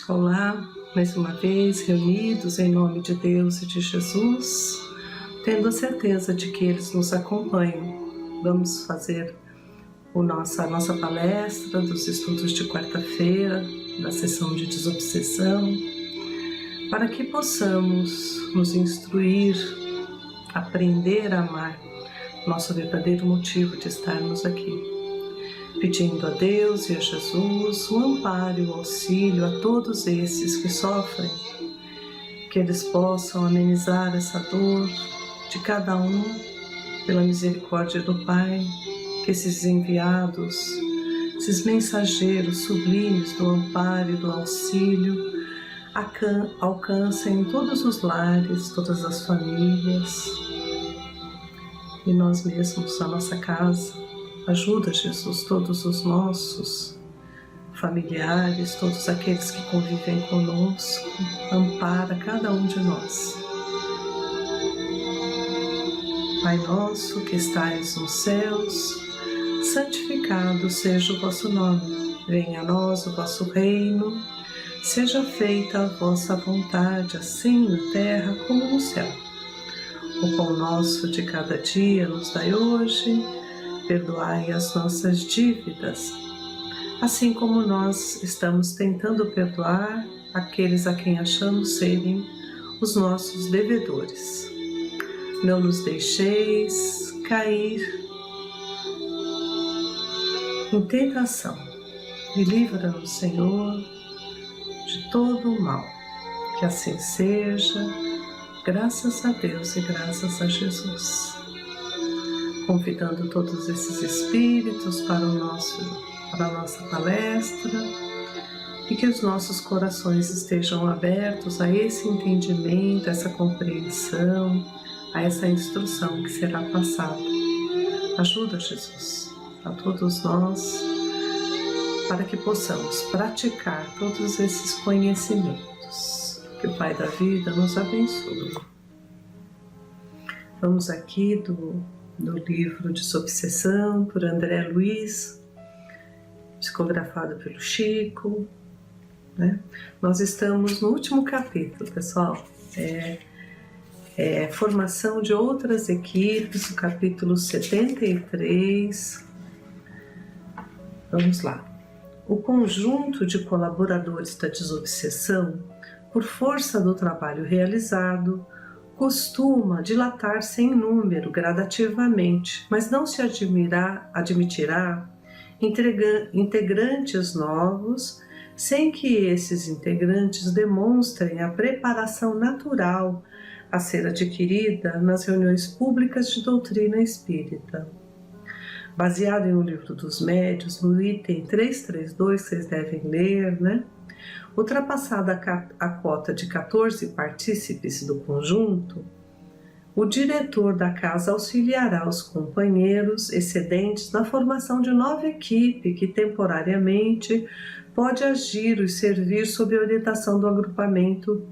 Olá, mais uma vez reunidos em nome de Deus e de Jesus, tendo a certeza de que eles nos acompanham. Vamos fazer a nossa palestra dos estudos de quarta-feira, da sessão de desobsessão, para que possamos nos instruir, aprender a amar, nosso verdadeiro motivo de estarmos aqui. Pedindo a Deus e a Jesus o amparo e o auxílio a todos esses que sofrem, que eles possam amenizar essa dor de cada um pela misericórdia do Pai, que esses enviados, esses mensageiros sublimes do amparo e do auxílio alcancem todos os lares, todas as famílias e nós mesmos, a nossa casa. Ajuda, Jesus, todos os nossos familiares, todos aqueles que convivem conosco, ampara cada um de nós. Pai nosso que estais nos céus, santificado seja o vosso nome. Venha a nós o vosso reino, seja feita a vossa vontade, assim na terra como no céu. O pão nosso de cada dia nos dai hoje. Perdoai as nossas dívidas, assim como nós estamos tentando perdoar aqueles a quem achamos serem os nossos devedores. Não nos deixeis cair em tentação e livra-nos, Senhor, de todo o mal. Que assim seja, graças a Deus e graças a Jesus. Convidando todos esses espíritos para a nossa palestra e que os nossos corações estejam abertos a esse entendimento, a essa compreensão, a essa instrução que será passada. Ajuda, Jesus, a todos nós para que possamos praticar todos esses conhecimentos. Que o Pai da Vida nos abençoe. Vamos aqui do livro Desobsessão, por André Luiz, psicografado pelo Chico, né? Nós estamos no último capítulo, pessoal, formação de outras equipes, o capítulo 73, vamos lá. O conjunto de colaboradores da desobsessão, por força do trabalho realizado, costuma dilatar-se em número gradativamente, mas não se admitirá integrantes novos sem que esses integrantes demonstrem a preparação natural a ser adquirida nas reuniões públicas de doutrina espírita. Baseado em O Livro dos Médiuns, no item 332, vocês devem ler, né? Ultrapassada a cota de 14 partícipes do conjunto, o diretor da casa auxiliará os companheiros excedentes na formação de nova equipe que temporariamente pode agir e servir sob a orientação do agrupamento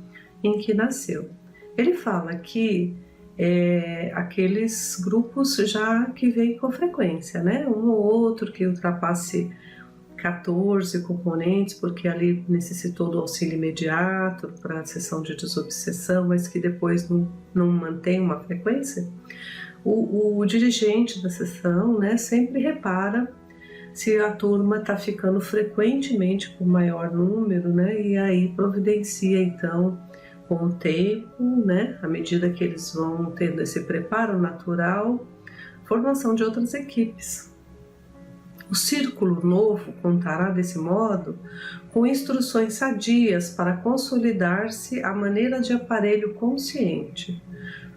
em que nasceu. Ele fala que aqueles grupos já que vêm com frequência, né? Um ou outro que ultrapasse 14 componentes, porque ali necessitou do auxílio imediato para a sessão de desobsessão, mas que depois não mantém uma frequência. O dirigente da sessão, né, sempre repara se a turma está ficando frequentemente com maior número, né, e aí providencia então com o tempo, né, à medida que eles vão tendo esse preparo natural, formação de outras equipes. O círculo novo contará desse modo com instruções sadias para consolidar-se à maneira de aparelho consciente,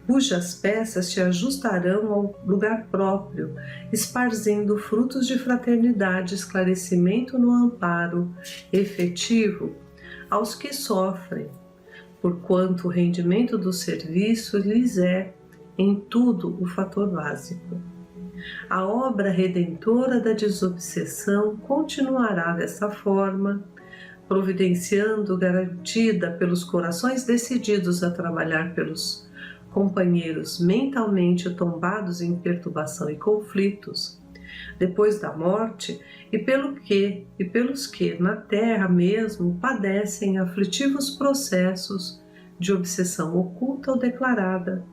cujas peças se ajustarão ao lugar próprio, esparzindo frutos de fraternidade e esclarecimento no amparo efetivo aos que sofrem, porquanto o rendimento do serviço lhes é, em tudo, o fator básico. A obra redentora da desobsessão continuará dessa forma, providenciando garantida pelos corações decididos a trabalhar pelos companheiros mentalmente tombados em perturbação e conflitos, depois da morte, e pelos que na terra mesmo padecem aflitivos processos de obsessão oculta ou declarada,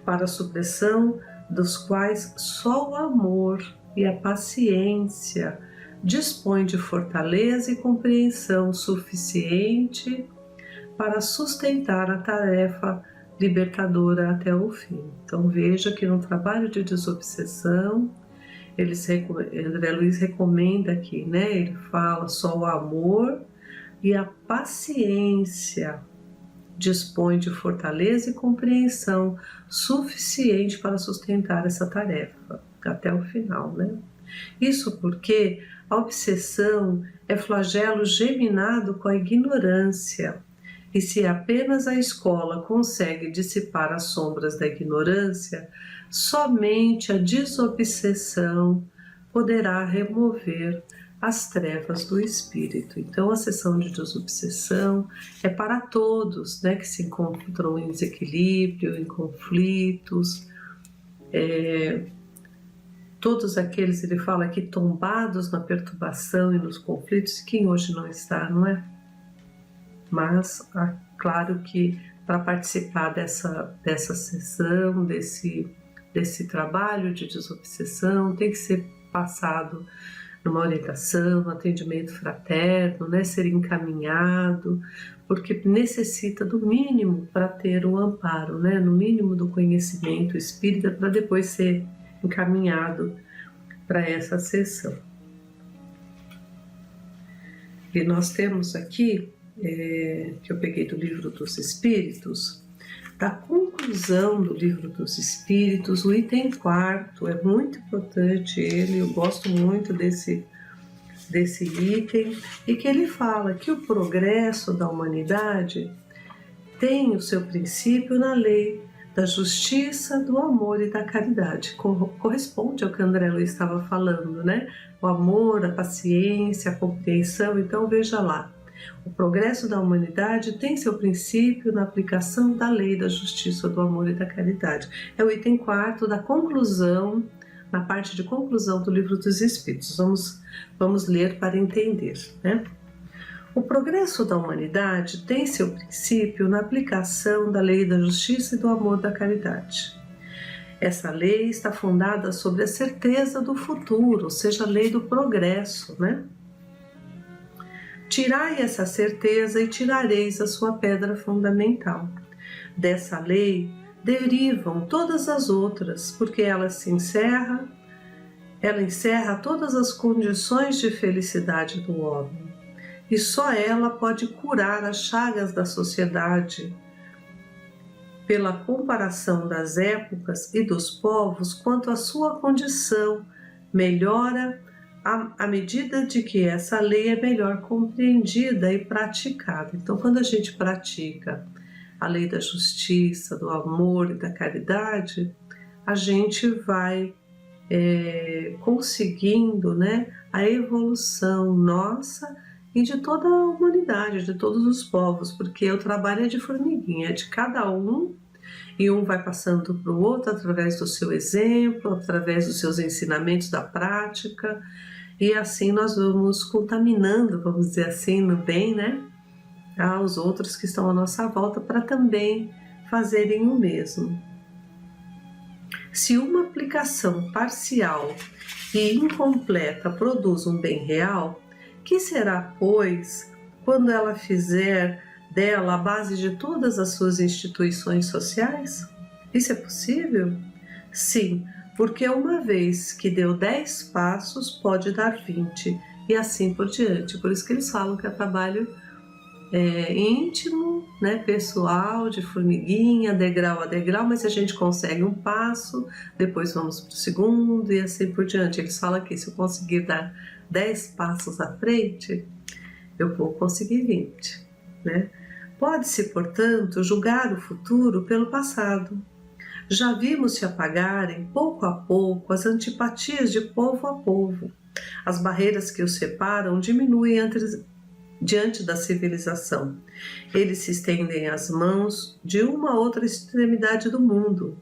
para a supressão dos quais só o amor e a paciência dispõem de fortaleza e compreensão suficiente para sustentar a tarefa libertadora até o fim. Então veja que no trabalho de desobsessão, André Luiz recomenda aqui, né? Ele fala só o amor e a paciência dispõe de fortaleza e compreensão suficiente para sustentar essa tarefa até o final, né? Isso porque a obsessão é flagelo geminado com a ignorância, e se apenas a escola consegue dissipar as sombras da ignorância, somente a desobsessão poderá remover as trevas do espírito. Então a sessão de desobsessão é para todos, né, que se encontram em desequilíbrio, em conflitos, todos aqueles, ele fala aqui, tombados na perturbação e nos conflitos, quem hoje não está, não é? Mas, claro que para participar dessa sessão, desse trabalho de desobsessão, tem que ser passado numa orientação, um atendimento fraterno, né, ser encaminhado, porque necessita do mínimo para ter o amparo, né, no mínimo do conhecimento espírita, para depois ser encaminhado para essa sessão. E nós temos aqui, que eu peguei do Livro dos Espíritos, da conclusão do Livro dos Espíritos, o item 4, é muito importante ele, eu gosto muito desse item, e que ele fala que o progresso da humanidade tem o seu princípio na lei da justiça, do amor e da caridade. Corresponde ao que André Luiz estava falando, né? O amor, a paciência, a compreensão. Então veja lá, o progresso da humanidade tem seu princípio na aplicação da lei da justiça, do amor e da caridade. É o item 4 da conclusão, na parte de conclusão do Livro dos Espíritos. Vamos ler para entender, né? O progresso da humanidade tem seu princípio na aplicação da lei da justiça e do amor da caridade. Essa lei está fundada sobre a certeza do futuro, ou seja, a lei do progresso, né? Tirai essa certeza e tirareis a sua pedra fundamental. Dessa lei derivam todas as outras, porque ela encerra todas as condições de felicidade do homem. E só ela pode curar as chagas da sociedade. Pela comparação das épocas e dos povos, quanto à sua condição melhora à medida de que essa lei é melhor compreendida e praticada. Então, quando a gente pratica a lei da justiça, do amor e da caridade, a gente vai conseguindo, né, a evolução nossa e de toda a humanidade, de todos os povos, porque o trabalho é de formiguinha, é de cada um, e um vai passando para o outro através do seu exemplo, através dos seus ensinamentos da prática, e assim nós vamos contaminando, vamos dizer assim, no bem, né, aos outros que estão à nossa volta, para também fazerem o mesmo. Se uma aplicação parcial e incompleta produz um bem real, que será, pois, quando ela fizer dela a base de todas as suas instituições sociais? Isso é possível? Sim, porque uma vez que deu 10 passos, pode dar 20, e assim por diante. Por isso que eles falam que é trabalho íntimo, né, pessoal, de formiguinha, degrau a degrau, mas se a gente consegue um passo, depois vamos para o segundo e assim por diante. Eles falam que se eu conseguir dar 10 passos à frente, eu vou conseguir 20, né? Pode-se, portanto, julgar o futuro pelo passado. Já vimos se apagarem, pouco a pouco, as antipatias de povo a povo. As barreiras que os separam diminuem diante da civilização. Eles se estendem as mãos de uma a outra extremidade do mundo.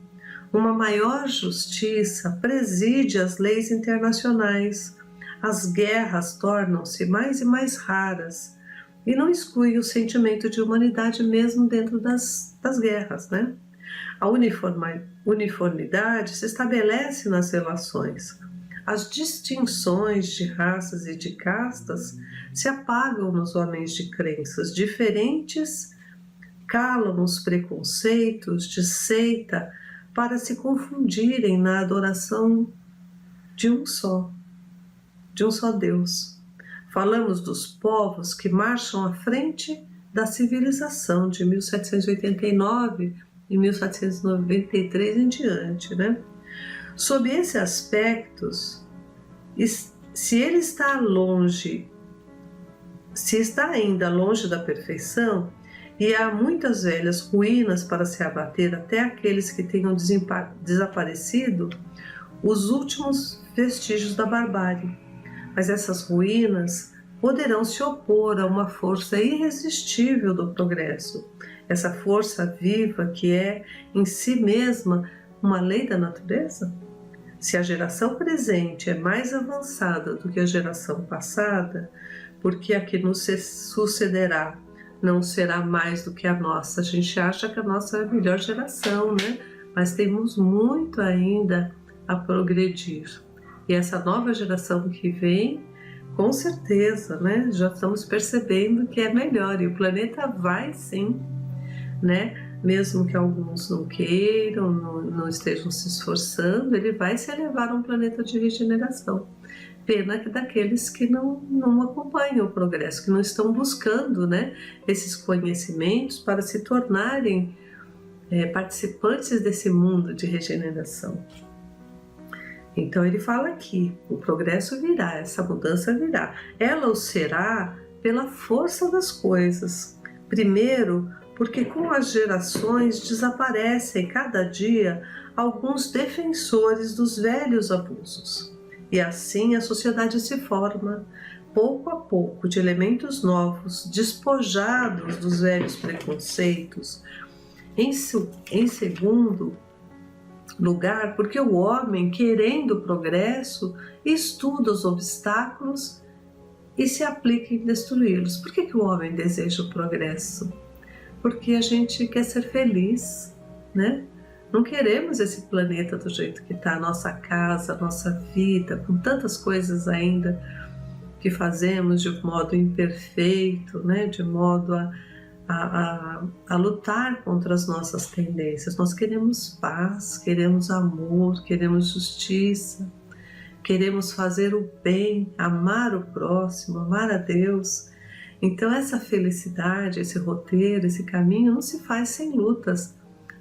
Uma maior justiça preside as leis internacionais. As guerras tornam-se mais e mais raras e não exclui o sentimento de humanidade mesmo dentro das guerras, né? A uniformidade se estabelece nas relações. As distinções de raças e de castas se apagam nos homens de crenças diferentes, calam os preconceitos de seita para se confundirem na adoração de um só Deus. Falamos dos povos que marcham à frente da civilização de 1789 e 1793 em diante, né? Sob esse aspecto, se está ainda longe da perfeição, e há muitas velhas ruínas para se abater até aqueles que tenham desaparecido, os últimos vestígios da barbárie. Mas essas ruínas poderão se opor a uma força irresistível do progresso, essa força viva que é em si mesma uma lei da natureza? Se a geração presente é mais avançada do que a geração passada, porque a que nos sucederá não será mais do que a nossa. A gente acha que a nossa é a melhor geração, né? Mas temos muito ainda a progredir. E essa nova geração que vem, com certeza, né? Já estamos percebendo que é melhor e o planeta vai sim, né? Mesmo que alguns não queiram, não estejam se esforçando, ele vai se elevar a um planeta de regeneração. Pena que daqueles que não acompanham o progresso, que não estão buscando, né, esses conhecimentos para se tornarem participantes desse mundo de regeneração. Então ele fala aqui, o progresso virá, essa mudança virá. Ela o será pela força das coisas. Primeiro, porque com as gerações desaparecem cada dia alguns defensores dos velhos abusos. E assim a sociedade se forma, pouco a pouco, de elementos novos, despojados dos velhos preconceitos. Em segundo lugar, porque o homem, querendo progresso, estuda os obstáculos e se aplica em destruí-los. Por que o homem deseja o progresso? Porque a gente quer ser feliz, né? Não queremos esse planeta do jeito que está, a nossa casa, a nossa vida, com tantas coisas ainda que fazemos de modo imperfeito, né? De modo a lutar contra as nossas tendências. Nós queremos paz, queremos amor, queremos justiça, queremos fazer o bem, amar o próximo, amar a Deus. Então essa felicidade, esse roteiro, esse caminho não se faz sem lutas,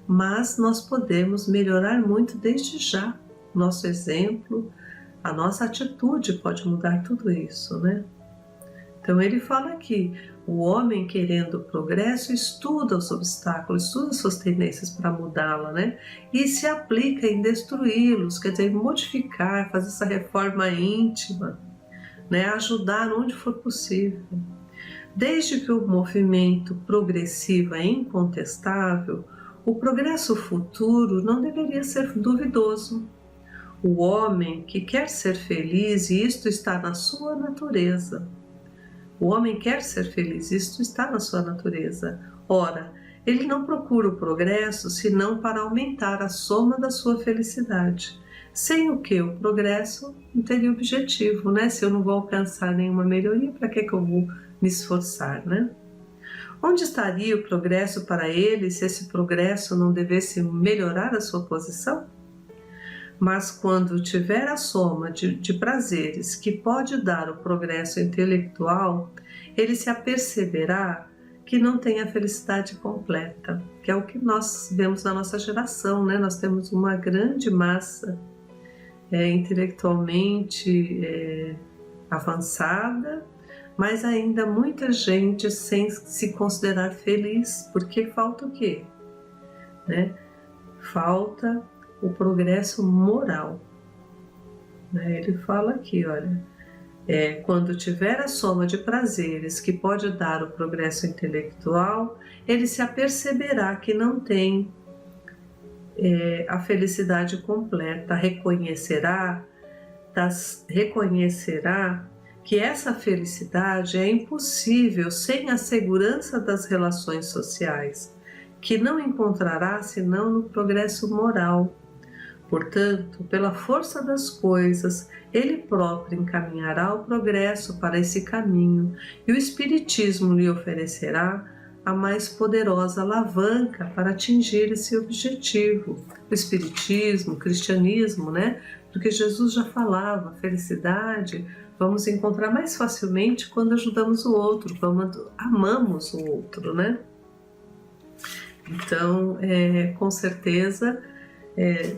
mas nós podemos melhorar muito desde já. Nosso exemplo, a nossa atitude pode mudar tudo isso, né? Então ele fala aqui, o homem querendo progresso estuda os obstáculos, estuda suas tendências para mudá-la, né? E se aplica em destruí-los, quer dizer, modificar, fazer essa reforma íntima, né? Ajudar onde for possível. Desde que o movimento progressivo é incontestável, o progresso futuro não deveria ser duvidoso. O homem que quer ser feliz, e isto está na sua natureza. O homem quer ser feliz, isto está na sua natureza. Ora, ele não procura o progresso senão para aumentar a soma da sua felicidade. Sem o que o progresso não teria objetivo, né? Se eu não vou alcançar nenhuma melhoria, para que eu vou me esforçar, né? Onde estaria o progresso para ele se esse progresso não devesse melhorar a sua posição? Mas quando tiver a soma de prazeres que pode dar o progresso intelectual, ele se aperceberá que não tem a felicidade completa, que é o que nós vemos na nossa geração, né? Nós temos uma grande massa intelectualmente avançada, mas ainda muita gente sem se considerar feliz, porque falta o quê? Né? Falta o progresso moral. Ele fala aqui, olha, quando tiver a soma de prazeres que pode dar o progresso intelectual, ele se aperceberá que não tem a felicidade completa, reconhecerá que essa felicidade é impossível sem a segurança das relações sociais, que não encontrará senão no progresso moral. Portanto, pela força das coisas, ele próprio encaminhará o progresso para esse caminho e o Espiritismo lhe oferecerá a mais poderosa alavanca para atingir esse objetivo. O Espiritismo, o cristianismo, né? Porque Jesus já falava, felicidade vamos encontrar mais facilmente quando ajudamos o outro, quando amamos o outro, né? Então, com certeza,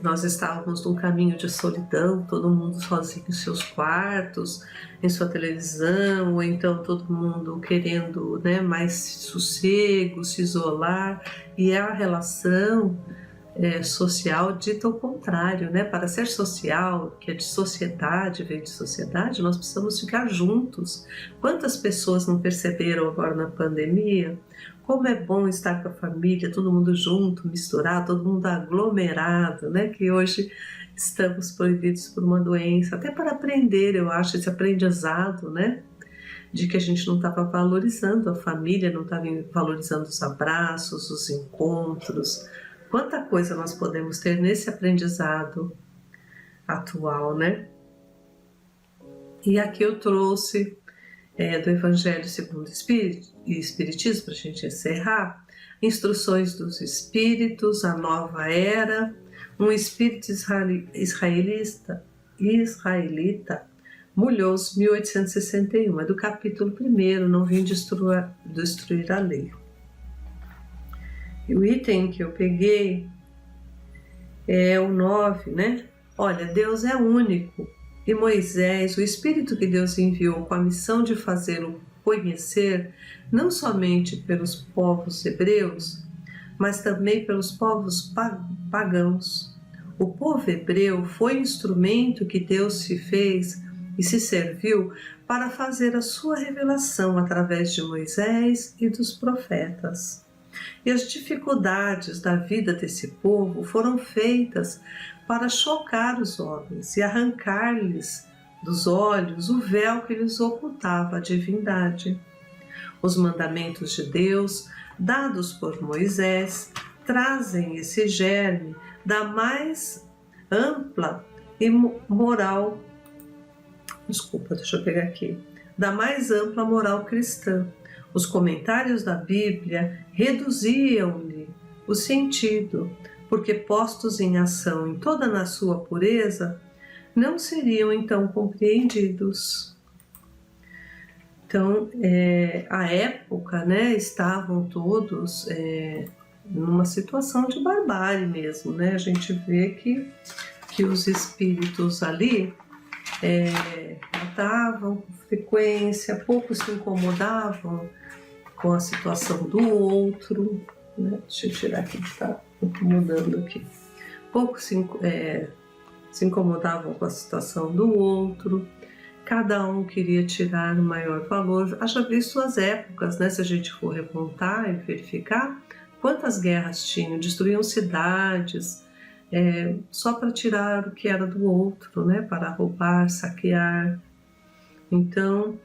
nós estávamos num caminho de solidão, todo mundo sozinho em seus quartos, em sua televisão, ou então todo mundo querendo, né, mais sossego, se isolar, e a relação social dita o contrário, né? Para ser social, que é de sociedade, vem de sociedade, nós precisamos ficar juntos. Quantas pessoas não perceberam agora na pandemia como é bom estar com a família, todo mundo junto, misturado, todo mundo aglomerado, né? Que hoje estamos proibidos por uma doença, até para aprender, eu acho, esse aprendizado, né? De que a gente não estava valorizando a família, não estava valorizando os abraços, os encontros. Quanta coisa nós podemos ter nesse aprendizado atual, né? E aqui eu trouxe do Evangelho segundo o Espiritismo, para a gente encerrar, Instruções dos Espíritos, a Nova Era, um espírito israelita, Mulhouse, 1861, é do capítulo 1, Não Vim Destruir a Lei. E o item que eu peguei é o 9, né? Olha, Deus é único e Moisés, o Espírito que Deus enviou com a missão de fazê-lo conhecer, não somente pelos povos hebreus, mas também pelos povos pagãos. O povo hebreu foi instrumento que Deus se fez e se serviu para fazer a sua revelação através de Moisés e dos profetas. E as dificuldades da vida desse povo foram feitas para chocar os homens e arrancar-lhes dos olhos o véu que lhes ocultava a divindade. Os mandamentos de Deus, dados por Moisés, trazem esse germe da mais ampla e moral, da mais ampla moral cristã. Os comentários da Bíblia reduziam-lhe o sentido, porque postos em ação em toda na sua pureza, não seriam então compreendidos. Então, à época, né, estavam todos numa situação de barbárie mesmo, né? A gente vê que os espíritos ali matavam com frequência, pouco se incomodavam com a situação do outro, né? Deixa eu tirar aqui que está incomodando aqui. Pouco se incomodavam com a situação do outro, cada um queria tirar o maior valor. Haja visto as épocas, né? Se a gente for remontar e verificar, quantas guerras tinham, destruíam cidades, só para tirar o que era do outro, né? Para roubar, saquear. Então,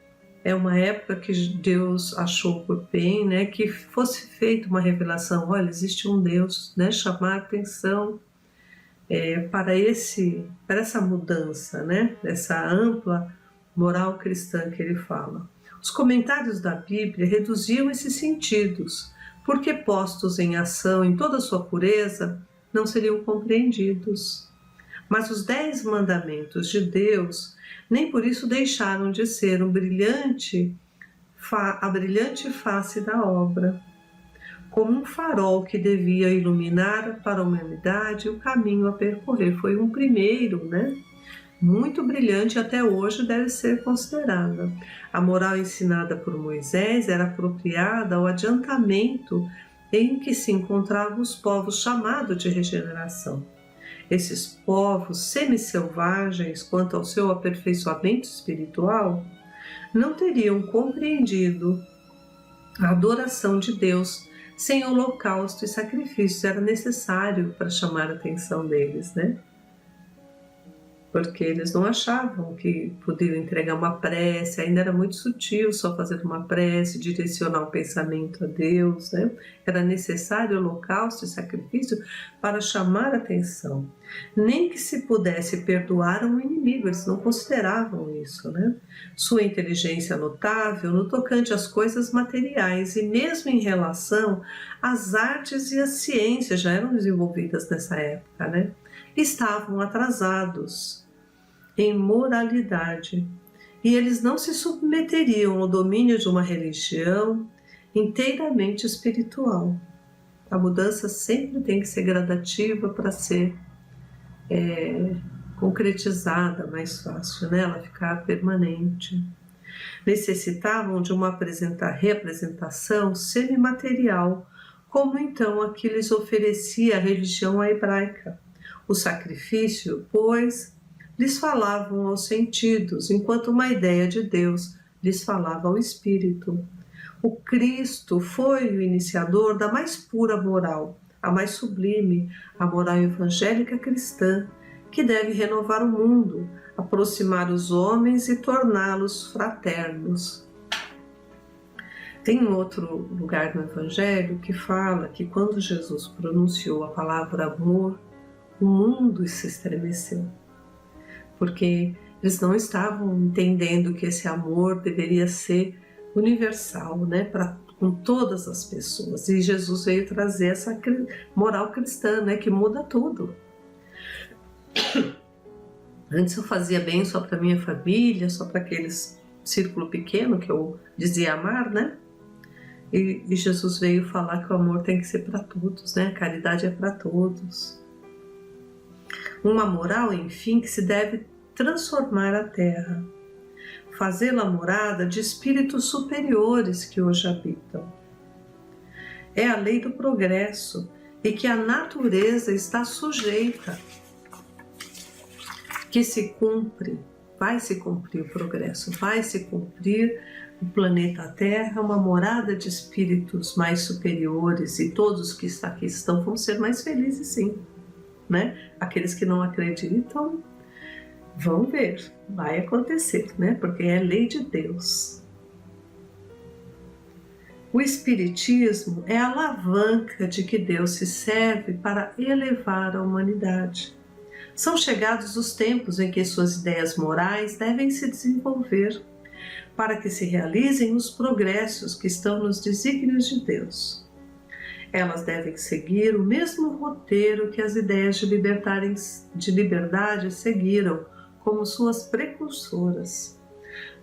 é uma época que Deus achou por bem, né, que fosse feita uma revelação, olha, existe um Deus, né, chamar atenção para essa mudança, né, essa ampla moral cristã que ele fala. Os comentários da Bíblia reduziam esses sentidos, porque postos em ação em toda a sua pureza, não seriam compreendidos. Mas os 10 mandamentos de Deus nem por isso deixaram de ser a brilhante face da obra, como um farol que devia iluminar para a humanidade o caminho a percorrer. Foi um primeiro, né? Muito brilhante, até hoje deve ser considerada. A moral ensinada por Moisés era apropriada ao adiantamento em que se encontravam os povos chamados de regeneração. Esses povos semi-selvagens, quanto ao seu aperfeiçoamento espiritual, não teriam compreendido a adoração de Deus sem holocausto e sacrifícios. Era necessário para chamar a atenção deles, né? Porque eles não achavam que podiam entregar uma prece, ainda era muito sutil só fazer uma prece, direcionar o pensamento a Deus, né? Era necessário holocausto e sacrifício para chamar a atenção. Nem que se pudesse perdoar um inimigo, eles não consideravam isso, né? Sua inteligência notável no tocante às coisas materiais e mesmo em relação às artes e às ciências, já eram desenvolvidas nessa época, né? Estavam atrasados em moralidade, e eles não se submeteriam ao domínio de uma religião inteiramente espiritual. A mudança sempre tem que ser gradativa para ser concretizada mais fácil, né? Ela ficar permanente. Necessitavam de uma representação semimaterial, como então a que lhes oferecia a religião hebraica. O sacrifício, pois, lhes falavam aos sentidos, enquanto uma ideia de Deus lhes falava ao espírito. O Cristo foi o iniciador da mais pura moral, a mais sublime, a moral evangélica cristã, que deve renovar o mundo, aproximar os homens e torná-los fraternos. Tem um outro lugar no Evangelho que fala que quando Jesus pronunciou a palavra amor, o mundo se estremeceu, porque eles não estavam entendendo que esse amor deveria ser universal, né, com todas as pessoas. E Jesus veio trazer essa moral cristã, né, que muda tudo. Antes eu fazia bem só para minha família, só para aqueles círculo pequeno que eu dizia amar, né? E Jesus veio falar que o amor tem que ser para todos, né? A caridade é para todos. Uma moral, enfim, que se deve transformar a terra, fazê-la morada de espíritos superiores que hoje habitam. É a lei do progresso e que a natureza está sujeita, que se cumpre, vai se cumprir o progresso, vai se cumprir o planeta Terra, uma morada de espíritos mais superiores, e todos que aqui estão vão ser mais felizes, sim, né? Aqueles que não acreditam vão ver, vai acontecer, né? Porque é lei de Deus. O Espiritismo é a alavanca de que Deus se serve para elevar a humanidade. São chegados os tempos em que suas ideias morais devem se desenvolver para que se realizem os progressos que estão nos desígnios de Deus. Elas devem seguir o mesmo roteiro que as ideias de liberdade seguiram como suas precursoras.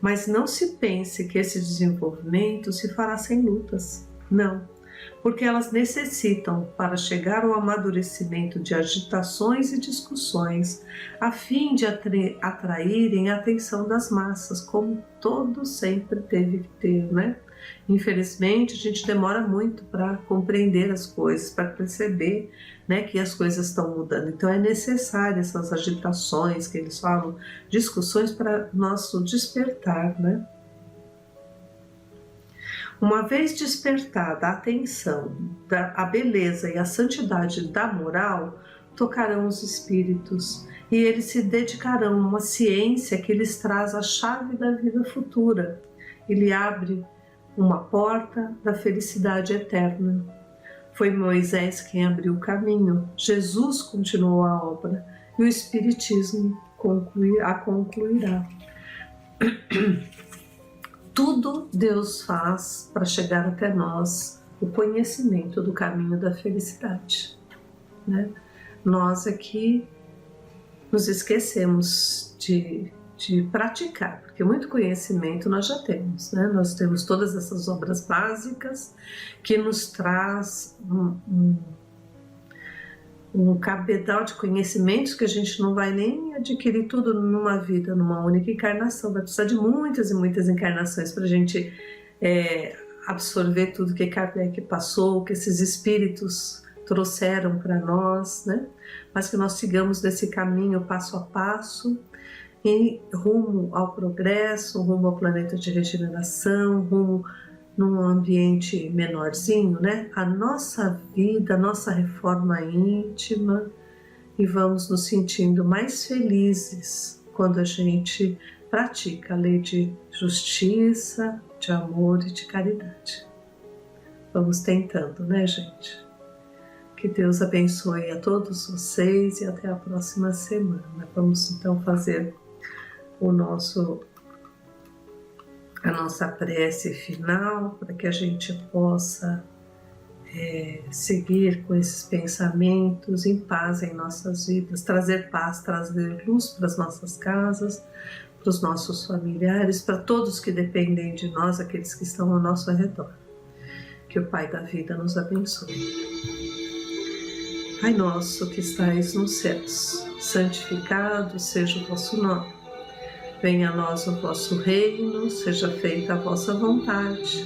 Mas não se pense que esse desenvolvimento se fará sem lutas. Não, porque elas necessitam, para chegar ao amadurecimento, de agitações e discussões, a fim de atraírem a atenção das massas, como todo sempre teve que ter, né? Infelizmente, a gente demora muito para compreender as coisas, para perceber, né, que as coisas estão mudando. Então é necessário essas agitações que eles falam, discussões para nosso despertar, né? Uma vez despertada a atenção, a beleza e a santidade da moral, tocarão os espíritos e eles se dedicarão a uma ciência que lhes traz a chave da vida futura e lhe abre uma porta da felicidade eterna. Foi Moisés quem abriu o caminho, Jesus continuou a obra e o Espiritismo a concluirá. Tudo Deus faz para chegar até nós o conhecimento do caminho da felicidade, né? Nós aqui nos esquecemos de praticar, porque muito conhecimento nós já temos, né? Nós temos todas essas obras básicas que nos traz um cabedal de conhecimentos que a gente não vai nem adquirir tudo numa vida, numa única encarnação. Vai precisar de muitas e muitas encarnações para a gente absorver tudo que Kardec passou, que esses espíritos trouxeram para nós, né? Mas que nós sigamos nesse caminho passo a passo, e rumo ao progresso, rumo ao planeta de regeneração, rumo num ambiente menorzinho, né? A nossa vida, a nossa reforma íntima, e vamos nos sentindo mais felizes quando a gente pratica a lei de justiça, de amor e de caridade. Vamos tentando, né, gente? Que Deus abençoe a todos vocês e até a próxima semana. Vamos então fazer a nossa prece final para que a gente possa seguir com esses pensamentos em paz em nossas vidas, trazer paz, trazer luz para as nossas casas, para os nossos familiares, para todos que dependem de nós, aqueles que estão ao nosso redor. Que o Pai da vida nos abençoe. Pai nosso que estais nos céus, santificado seja o vosso nome. Venha a nós o vosso reino, seja feita a vossa vontade,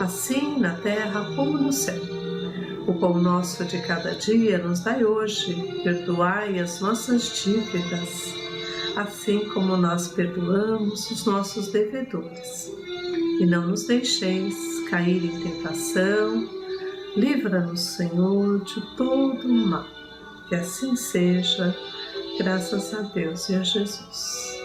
assim na terra como no céu. O pão nosso de cada dia nos dai hoje, perdoai as nossas dívidas, assim como nós perdoamos os nossos devedores. E não nos deixeis cair em tentação, livra-nos, Senhor, de todo o mal. Que assim seja, graças a Deus e a Jesus.